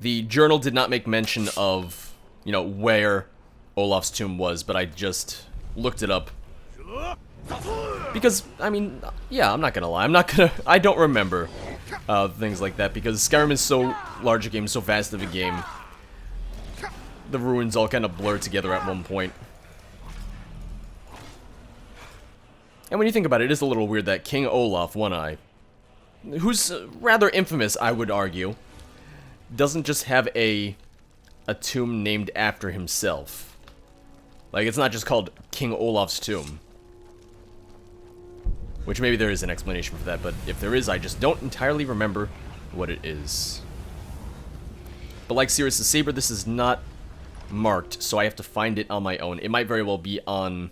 The journal did not make mention of, you know, where Olaf's tomb was, but I just looked it up. Because, I mean, yeah, I'm not gonna lie. I don't remember things like that, because Skyrim is so large a game, so vast of a game. The ruins all kind of blur together at one point. And when you think about it, it is a little weird that King Olaf, One-Eye, who's rather infamous, I would argue, doesn't just have a tomb named after himself. Like, it's not just called King Olaf's Tomb. Which maybe there is an explanation for that, but if there is, I just don't entirely remember what it is. But like Sirius' Saber, this is not marked, so I have to find it on my own. It might very well be on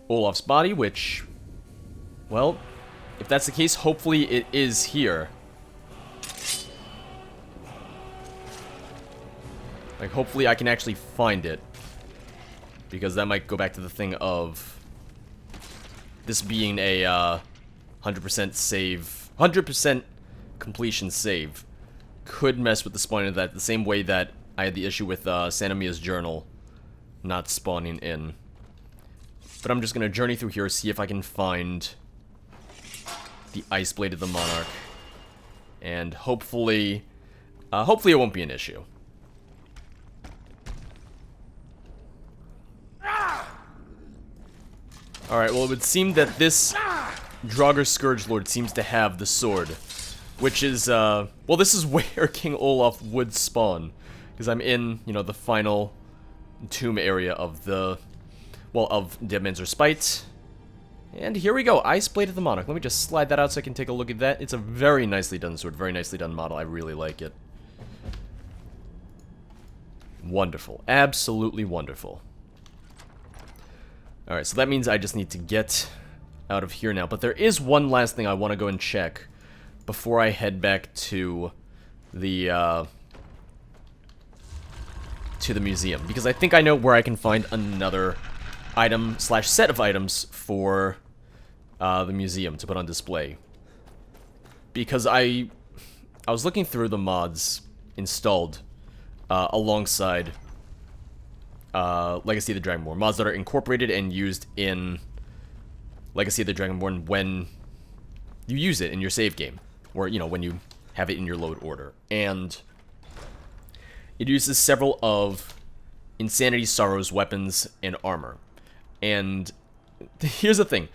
Olaf's body, which, well, if that's the case, hopefully it is here. Like, hopefully I can actually find it. Because that might go back to the thing of this being a 100% save, 100% completion save. Could mess with the spawning of that the same way that I had the issue with Sanamia's journal not spawning in. But I'm just going to journey through here, see if I can find the Ice Blade of the Monarch. And hopefully it won't be an issue. Alright, well, it would seem that this Draugr Scourgelord seems to have the sword. Which is, well, this is where King Olaf would spawn. Because I'm in, you know, the final tomb area of the, well, of Dead Man's Respite. And here we go, Ice Blade of the Monarch. Let me just slide that out so I can take a look at that. It's a very nicely done sword, very nicely done model. I really like it. Wonderful. Absolutely wonderful. Alright, so that means I just need to get out of here now. But there is one last thing I want to go and check before I head back to the museum. Because I think I know where I can find another item slash set of items for the museum to put on display. Because I was looking through the mods installed alongside Legacy of the Dragonborn. Mods that are incorporated and used in Legacy of the Dragonborn when you use it in your save game. Or, you know, when you have it in your load order. And it uses several of Insanity Sorrow's weapons and armor. And here's the thing.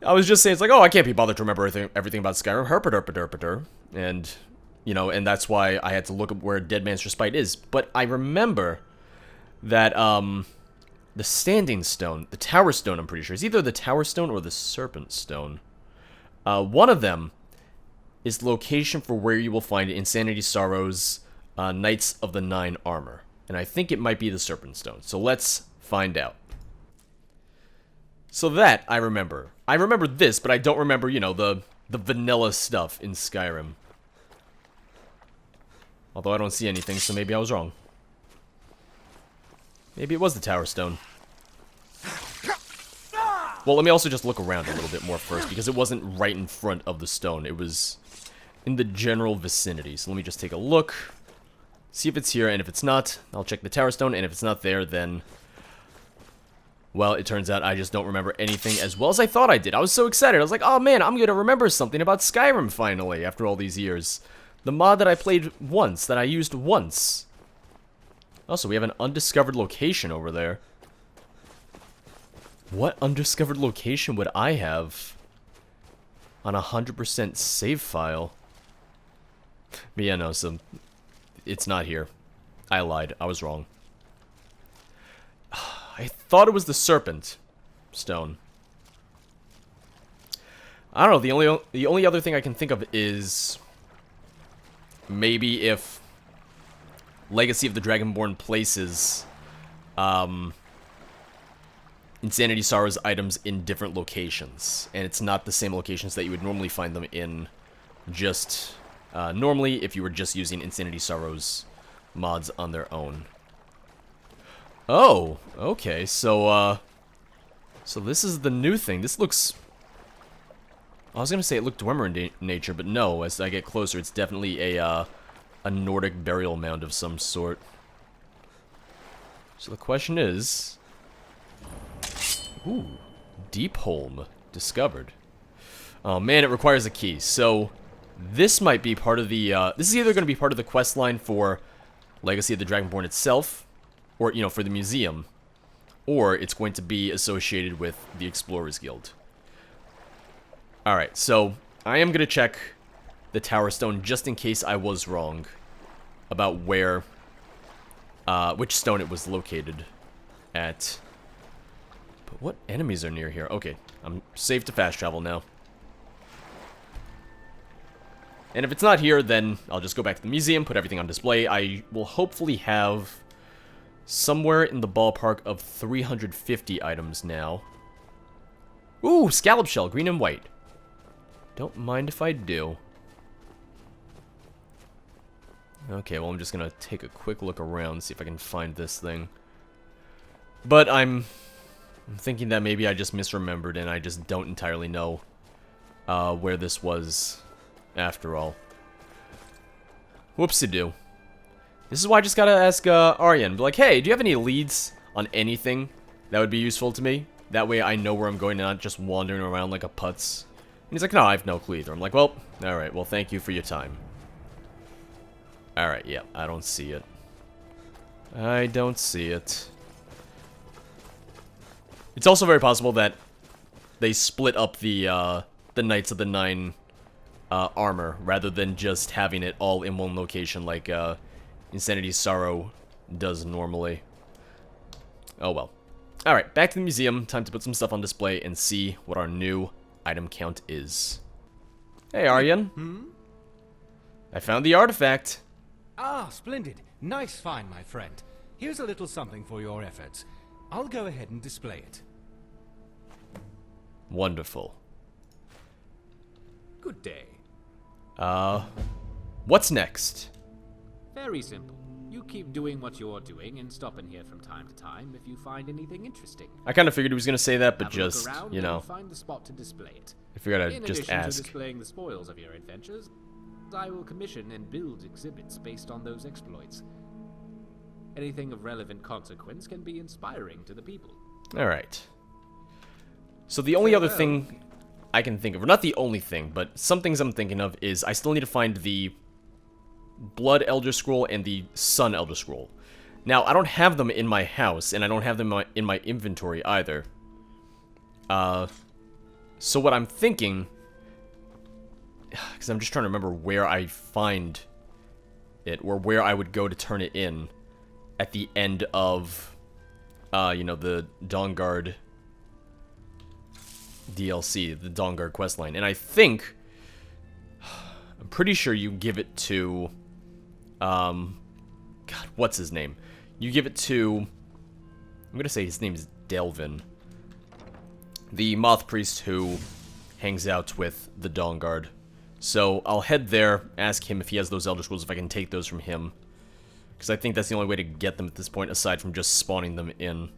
I was just saying, it's like, oh, I can't be bothered to remember everything about Skyrim. Herpaderpaderpader. And, you know, and that's why I had to look up where Dead Man's Respite is. But I remember that, the Standing Stone, the Tower Stone, I'm pretty sure, is either the Tower Stone or the Serpent Stone. One of them is the location for where you will find Insanity Sorrow's Knights of the Nine armor. And I think it might be the Serpent Stone. So let's find out. So that, I remember. I remember this, but I don't remember, you know, the vanilla stuff in Skyrim. Although I don't see anything, so maybe I was wrong. Maybe it was the Tower Stone. Well, let me also just look around a little bit more first, because it wasn't right in front of the stone. It was in the general vicinity. So let me just take a look, see if it's here, and if it's not, I'll check the Tower Stone, and if it's not there, then, well, it turns out I just don't remember anything as well as I thought I did. I was so excited. I was like, oh man, I'm gonna remember something about Skyrim finally, after all these years. The mod that I played once, that I used once. Also, we have an undiscovered location over there. What undiscovered location would I have on a 100% save file? But yeah, no, so it's not here. I lied. I was wrong. I thought it was the Serpent Stone. I don't know. The only other thing I can think of is maybe if Legacy of the Dragonborn places Insanity Sorrow's items in different locations, and it's not the same locations that you would normally find them in just normally if you were just using Insanity Sorrow's mods on their own. Oh, okay, so this is the new thing. This looks, I was gonna say it looked Dwemer in nature, but no, as I get closer, it's definitely a a Nordic burial mound of some sort. So the question is... Ooh, Deepholm discovered. Oh man, it requires a key. So this might be part of the... this is either going to be part of the quest line for Legacy of the Dragonborn itself, or, you know, for the museum, or it's going to be associated with the Explorers Guild. Alright, so I am going to check the Tower Stone just in case I was wrong about where, which stone it was located at. But what enemies are near here? Okay, I'm safe to fast travel now. And if it's not here, then I'll just go back to the museum, put everything on display. I will hopefully have somewhere in the ballpark of 350 items now. Ooh, scallop shell, green and white. Don't mind if I do. Okay, well, I'm just gonna take a quick look around, see if I can find this thing. But I'm thinking that maybe I just misremembered and I just don't entirely know where this was after all. Whoopsie-doo. This is why I just gotta ask Aryan, be like, hey, do you have any leads on anything that would be useful to me? That way I know where I'm going and not just wandering around like a putz. And he's like, no, I have no clue either. I'm like, well, alright, well, thank you for your time. Alright, yeah, I don't see it. I don't see it. It's also very possible that they split up the Knights of the Nine armor, rather than just having it all in one location like Insanity's Sorrow does normally. Oh well. Alright, back to the museum. Time to put some stuff on display and see what our new item count is. Hey, Aryan. I found the artifact. Ah, splendid. Nice find, my friend. Here's a little something for your efforts. I'll go ahead and display it. Wonderful. Good day. What's next? Very simple. You keep doing what you're doing and stop in here from time to time if you find anything interesting. I kind of figured he was going to say that, but Have a look just, around you know, and find the spot to display it. I figured I'd In just addition to ask. displaying the spoils of your adventures, I will commission and build exhibits based on those exploits. Anything of relevant consequence can be inspiring to the people. Alright. So the only other thing I can think of, or not the only thing, but some things I'm thinking of is I still need to find the Blood Elder Scroll and the Sun Elder Scroll. Now, I don't have them in my house, and I don't have them in my inventory either. So what I'm thinking, because I'm just trying to remember where I find it, or where I would go to turn it in at the end of, you know, the Dawnguard DLC, the Dawnguard questline. And I think, I'm pretty sure you give it to, God, what's his name? You give it to, I'm gonna say his name is Delvin, the Moth Priest who hangs out with the Dawnguard. So I'll head there, ask him if he has those Elder Scrolls, if I can take those from him. Because I think that's the only way to get them at this point, aside from just spawning them in.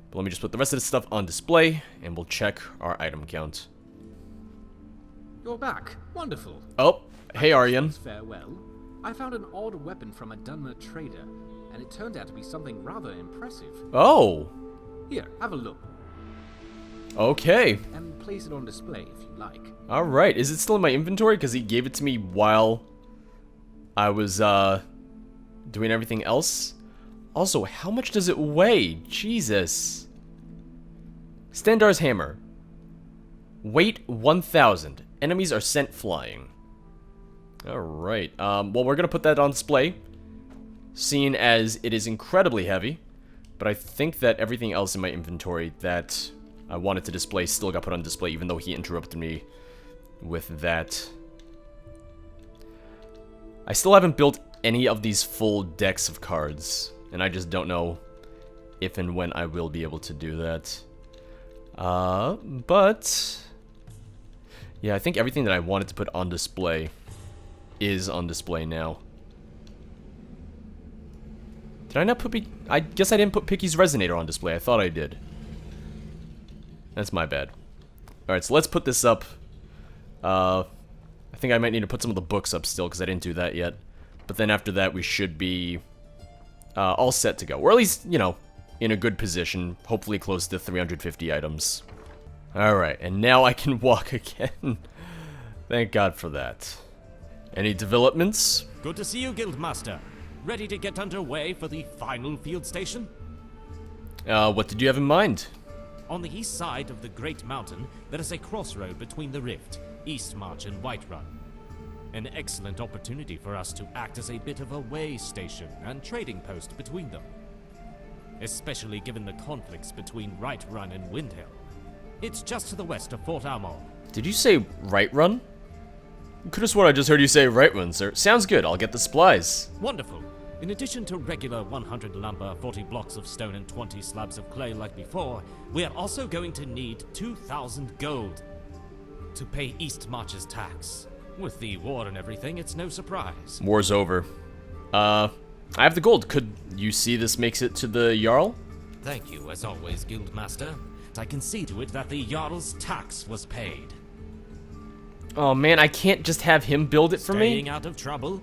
But let me just put the rest of this stuff on display, and we'll check our item count. You're back. Wonderful. Oh, hey Aryan. Farewell. I found an odd weapon from a Dunmer trader, and it turned out to be something rather impressive. Oh. Here, have a look. Okay. And place it on display if you like. Alright, is it still in my inventory? Because he gave it to me while I was, doing everything else. Also, how much does it weigh? Jesus. Stendar's Hammer. Weight 1,000. Enemies are sent flying. Alright, well, we're gonna put that on display, seeing as it is incredibly heavy, but I think that everything else in my inventory that I wanted to display still got put on display, even though he interrupted me with that. I still haven't built any of these full decks of cards, and I just don't know if and when I will be able to do that. But yeah, I think everything that I wanted to put on display is on display now. Did I not put I guess I didn't put Picky's Resonator on display. I thought I did. That's my bad. Alright, so let's put this up. I think I might need to put some of the books up still, because I didn't do that yet. But then after that, we should be all set to go. Or at least, you know, in a good position. Hopefully close to 350 items. Alright, and now I can walk again. Thank God for that. Any developments? Good to see you, Guildmaster. Ready to get underway for the final field station? What did you have in mind? On the east side of the Great Mountain, there is a crossroad between the Rift, Eastmarch and Whiterun. An excellent opportunity for us to act as a bit of a way station and trading post between them. Especially given the conflicts between Whiterun and Windhill. It's just to the west of Fort Almor. Did you say right run? Could have sworn I just heard you say right run, sir. Sounds good, I'll get the supplies. Wonderful. In addition to regular 100 lumber, 40 blocks of stone and 20 slabs of clay like before, we are also going to need 2,000 gold to pay Eastmarch's tax. With the war and everything, it's no surprise. War's over. I have the gold. Could you see this makes it to the Jarl? Thank you, as always, Guildmaster. I can see to it that the Jarl's tax was paid. Oh man, I can't just have him build it for me? Staying out of trouble?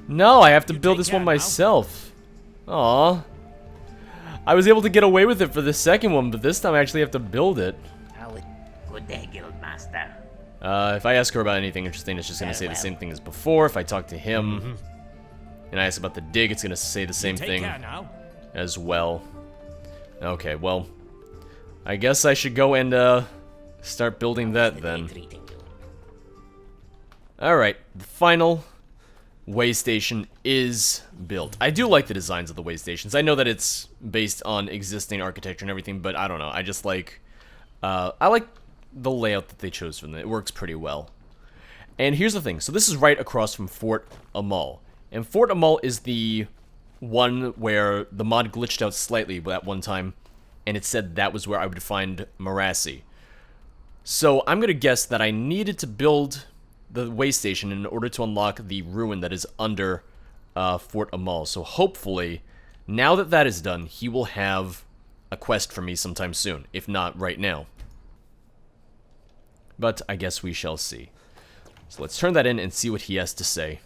No, I have to You build take this one care now. myself. Aw. I was able to get away with it for the second one, but this time I actually have to build it. Good day, Guildmaster. If I ask her about anything interesting, it's just gonna say the same thing as before. If I talk to him, and I ask about the dig, it's gonna say the same Take thing care now. as well. Okay, well, I guess I should go and, start building that then. Treating you. Alright, the final way station is built. I do like the designs of the way stations. I know that it's based on existing architecture and everything, but I don't know. I just like, I like the layout that they chose for them. It works pretty well. And here's the thing. So this is right across from Fort Amal. And Fort Amal is the one where the mod glitched out slightly at one time, and it said that was where I would find Marassi. So I'm going to guess that I needed to build the way station in order to unlock the ruin that is under Fort Amal. So hopefully, now that that is done, he will have a quest for me sometime soon, if not right now. But I guess we shall see. So let's turn that in and see what he has to say.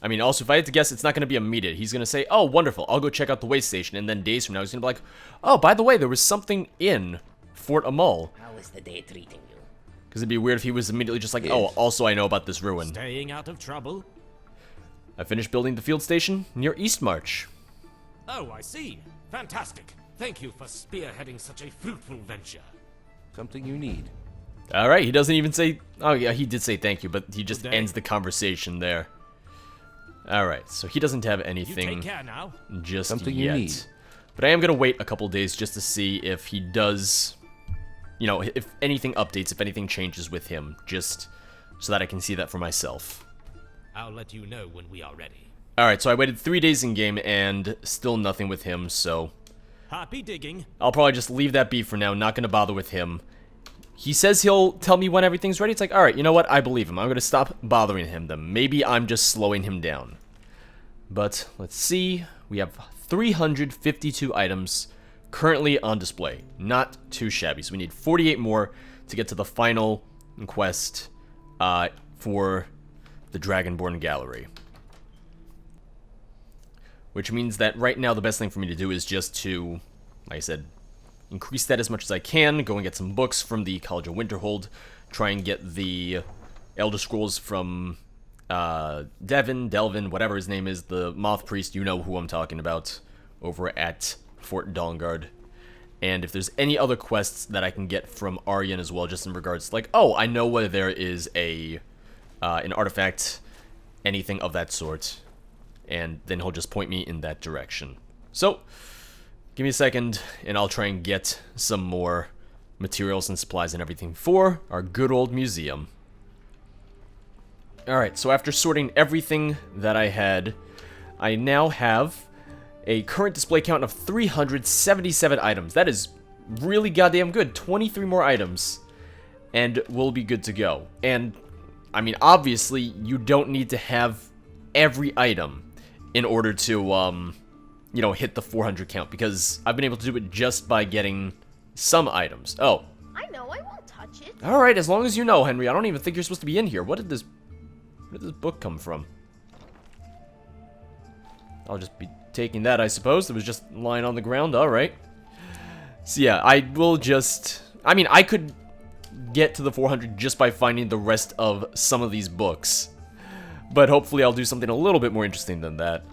I mean, also, if I had to guess, it's not going to be immediate. He's going to say, oh, wonderful, I'll go check out the way station. And then days from now, he's going to be like, oh, by the way, there was something in Fort Amal. How is the day treating you? Because it'd be weird if he was immediately just like, oh, also I know about this ruin. Staying out of trouble? I finished building the field station near Eastmarch. Oh, I see. Fantastic. Thank you for spearheading such a fruitful venture. Something you need. Alright, he doesn't even say... Oh, yeah, he did say thank you, but he just Good day. ends the conversation there. Alright, so he doesn't have You anything take care now. just Something yet. you need. But I am going to wait a couple days just to see if he does... You know, if anything updates, if anything changes with him, just so that I can see that for myself. I'll let you know when we are ready. Alright, so I waited 3 days in game and still nothing with him, so Happy digging. I'll probably just leave that be for now, not going to bother with him. He says he'll tell me when everything's ready. It's like, alright, you know what? I believe him. I'm going to stop bothering him then. Maybe I'm just slowing him down. But let's see. We have 352 items currently on display. Not too shabby. So we need 48 more to get to the final quest for the Dragonborn Gallery. Which means that right now the best thing for me to do is just to, like I said, increase that as much as I can, go and get some books from the College of Winterhold, try and get the Elder Scrolls from Delvin, whatever his name is, the Moth Priest, you know who I'm talking about, over at Fort Dawnguard. And if there's any other quests that I can get from Aryan as well, just in regards to like, oh, I know whether there is an artifact, anything of that sort, and then he'll just point me in that direction. So, give me a second, and I'll try and get some more materials and supplies and everything for our good old museum. Alright, so after sorting everything that I had, I now have a current display count of 377 items. That is really goddamn good. 23 more items, and we'll be good to go. And, I mean, obviously, you don't need to have every item in order to, you know, hit the 400 count, because I've been able to do it just by getting some items. Oh. I know, I won't touch it. Alright, as long as you know, Henry. I don't even think you're supposed to be in here. What did this... Where did this book come from? I'll just be taking that, I suppose. It was just lying on the ground. Alright. So yeah, I will just... I mean, I could get to the 400 just by finding the rest of some of these books. But hopefully I'll do something a little bit more interesting than that.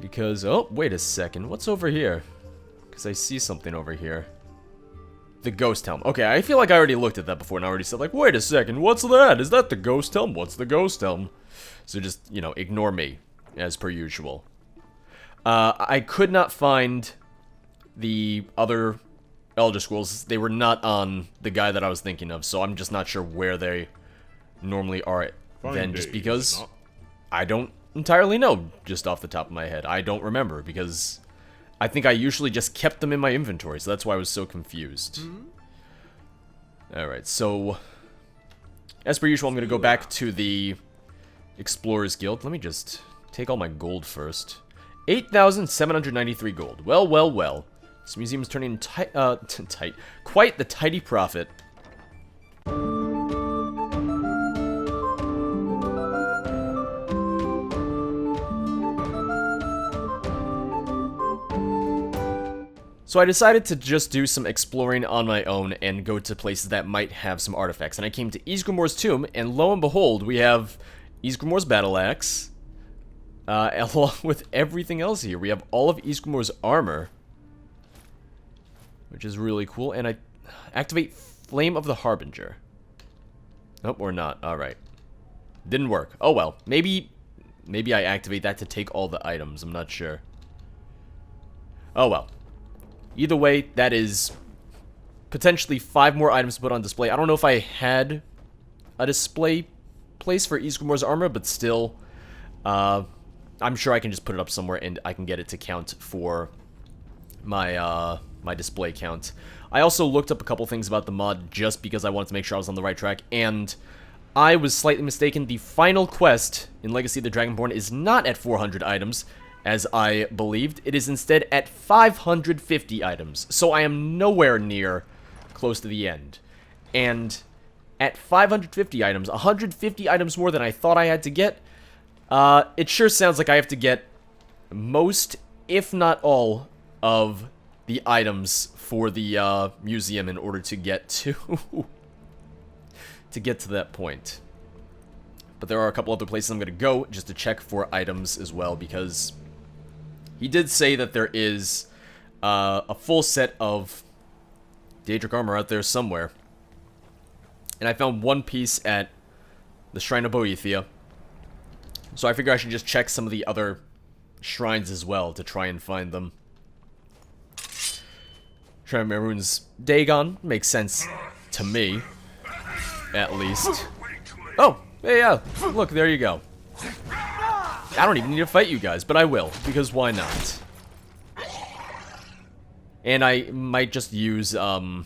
Because... oh, wait a second. What's over here? Because I see something over here. The Ghost Helm. Okay, I feel like I already looked at that before and I already said, like, wait a second, what's that? Is that the Ghost Helm? What's the Ghost Helm? So just, you know, ignore me, as per usual. I could not find the other Elder Scrolls. They were not on the guy that I was thinking of, so I'm just not sure where they normally are then, just because I don't entirely know just off the top of my head. I don't remember, because I think I usually just kept them in my inventory, so that's why I was so confused. Alright, so as per usual, I'm going to go back to the Explorers Guild. Let me just take all my gold first. 8,793 gold. Well, well, well. This museum is turning quite the tidy profit. So I decided to just do some exploring on my own and go to places that might have some artifacts. And I came to Ysgrimor's tomb, and lo and behold, we have Ysgrimor's battle axe, along with everything else here. We have all of Ysgrimor's armor, which is really cool. And I activate Flame of the Harbinger. Nope, or not. Alright. Didn't work. Oh well. Maybe I activate that to take all the items. I'm not sure. Oh well. Either way, that is potentially 5 more items to put on display. I don't know if I had a display place for Ysgrimor's armor, but still, I'm sure I can just put it up somewhere and I can get it to count for my my display count. I also looked up a couple things about the mod just because I wanted to make sure I was on the right track, and I was slightly mistaken. The final quest in Legacy of the Dragonborn is not at 400 items, as I believed. It is instead at 550 items, so I am nowhere near close to the end. And at 550 items, 150 items more than I thought I had to get, it sure sounds like I have to get most, if not all, of the items for the museum in order to get to that point. But there are a couple other places I'm going to go just to check for items as well, because he did say that there is a full set of Daedric armor out there somewhere. And I found one piece at the Shrine of Boethia. So I figure I should just check some of the other shrines as well to try and find them. Shrine of Mehrunes Dagon makes sense to me, at least. Oh, hey, yeah, look, there you go. I don't even need to fight you guys, but I will, because why not? And I might just use, you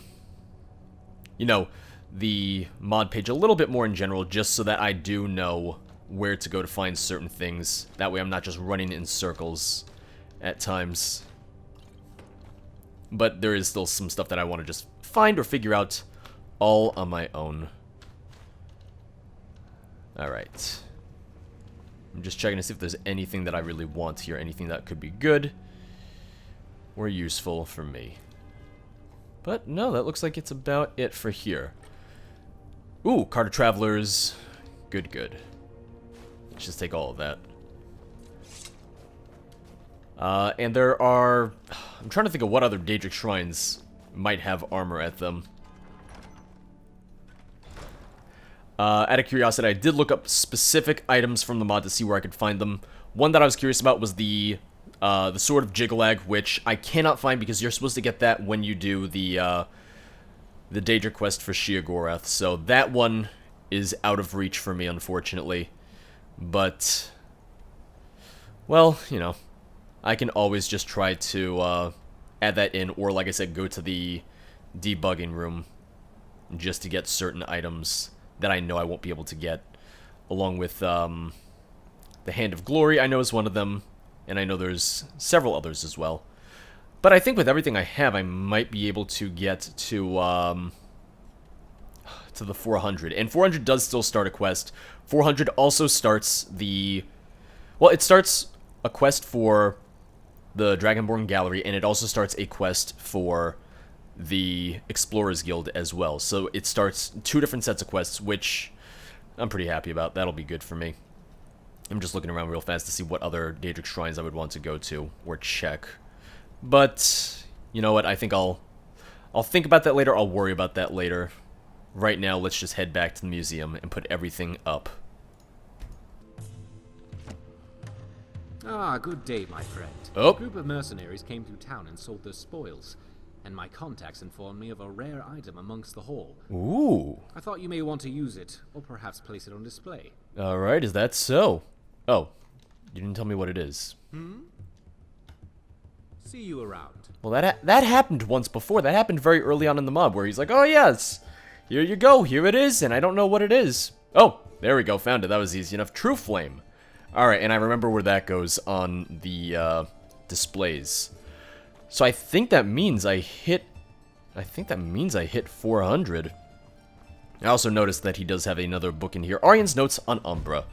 know, the mod page a little bit more in general, just so that I do know where to go to find certain things. That way I'm not just running in circles at times. But there is still some stuff that I want to just find or figure out all on my own. Alright. I'm just checking to see if there's anything that I really want here, anything that could be good or useful for me. But no, that looks like it's about it for here. Ooh, Card of Travelers. Good, good. Let's just take all of that. And there are... I'm trying to think of what other Daedric shrines might have armor at them. Out of curiosity, I did look up specific items from the mod to see where I could find them. One that I was curious about was the Sword of Jiggalag, which I cannot find because you're supposed to get that when you do the Daedric quest for Sheogorath. So that one is out of reach for me, unfortunately. But, well, you know, I can always just try to add that in, or like I said, go to the debugging room just to get certain items that I know I won't be able to get, along with the Hand of Glory, I know is one of them, and I know there's several others as well. But I think with everything I have, I might be able to get to to the 400. And 400 does still start a quest. 400 also starts the... Well, it starts a quest for the Dragonborn Gallery, and it also starts a quest for the Explorers Guild as well. So it starts 2 different sets of quests, which I'm pretty happy about. That'll be good for me. I'm just looking around real fast to see what other Daedric shrines I would want to go to or check. But you know what? I think I'll think about that later. I'll worry about that later. Right now, let's just head back to the museum and put everything up. Ah, good day, my friend. Oh. A group of mercenaries came through town and sold their spoils, and my contacts informed me of a rare item amongst the haul. Ooh. I thought you may want to use it, or perhaps place it on display. Alright, is that so? Oh, you didn't tell me what it is. See you around. Well, that happened once before. That happened very early on in the mob, where he's like, oh yes, here you go, here it is, and I don't know what it is. Oh, there we go, found it. That was easy enough. True Flame. Alright, and I remember where that goes on the displays. So I think that means I hit 400. I also noticed that he does have another book in here. Arian's Notes on Umbra.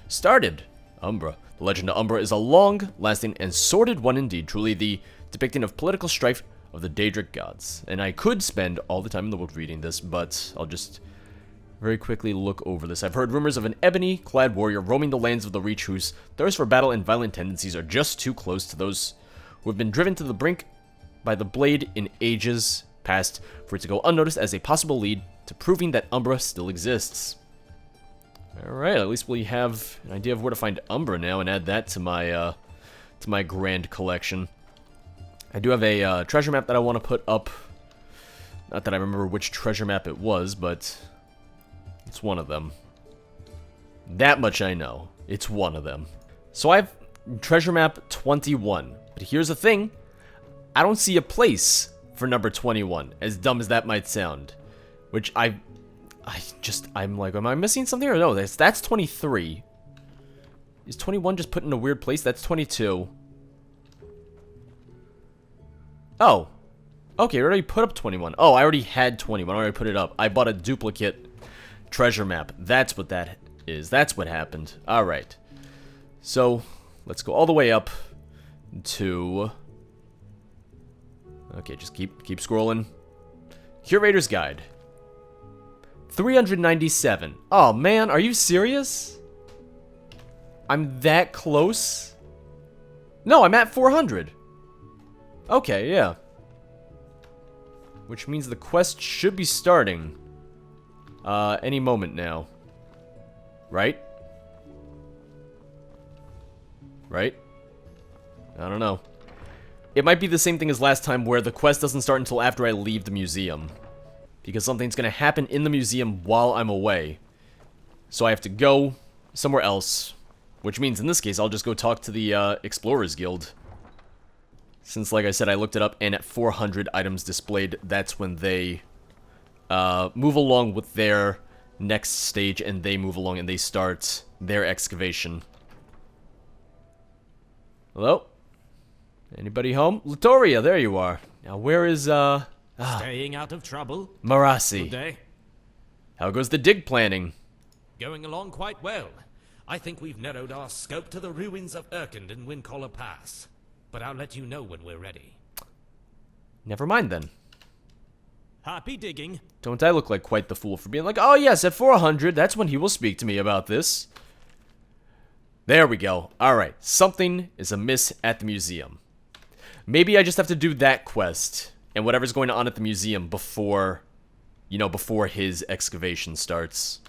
Started. Umbra. The legend of Umbra is a long, lasting, and sordid one indeed. Truly the depicting of political strife of the Daedric gods. And I could spend all the time in the world reading this, but I'll just very quickly look over this. I've heard rumors of an ebony-clad warrior roaming the lands of the Reach whose thirst for battle and violent tendencies are just too close to those who have been driven to the brink by the blade in ages past for it to go unnoticed as a possible lead to proving that Umbra still exists. Alright, at least we have an idea of where to find Umbra now and add that to my grand collection. I do have a treasure map that I want to put up. Not that I remember which treasure map it was, but it's one of them. That much I know. It's one of them. So I have treasure map 21. But here's the thing. I don't see a place for number 21, as dumb as that might sound. Which I'm like, am I missing something or no? That's 23. Is 21 just put in a weird place? That's 22. Oh. Okay, I already put up 21. Oh, I already had 21. I already put it up. I bought a duplicate treasure map. That's what that is. That's what happened. Alright. So, let's go all the way up to... Okay, just keep scrolling. Curator's Guide. 397. Oh, man, are you serious? I'm that close? No, I'm at 400. Okay, yeah. Which means the quest should be starting any moment now. Right? Right? I don't know. It might be the same thing as last time where the quest doesn't start until after I leave the museum. Because something's going to happen in the museum while I'm away. So I have to go somewhere else. Which means in this case I'll just go talk to the Explorers Guild. Since, like I said, I looked it up and at 400 items displayed, that's when they move along with their next stage and they move along and they start their excavation. Hello? Anybody home? Latoria, there you are. Now where is, Staying out of trouble? Marasi? Good day. How goes the dig planning? Going along quite well. I think we've narrowed our scope to the ruins of Erkend and Windcaller Pass. But I'll let you know when we're ready. Never mind then. Happy digging. Don't I look like quite the fool for being like, oh yes, at 400, that's when he will speak to me about this. There we go. Alright, something is amiss at the museum. Maybe I just have to do that quest and whatever's going on at the museum before, you know, before his excavation starts.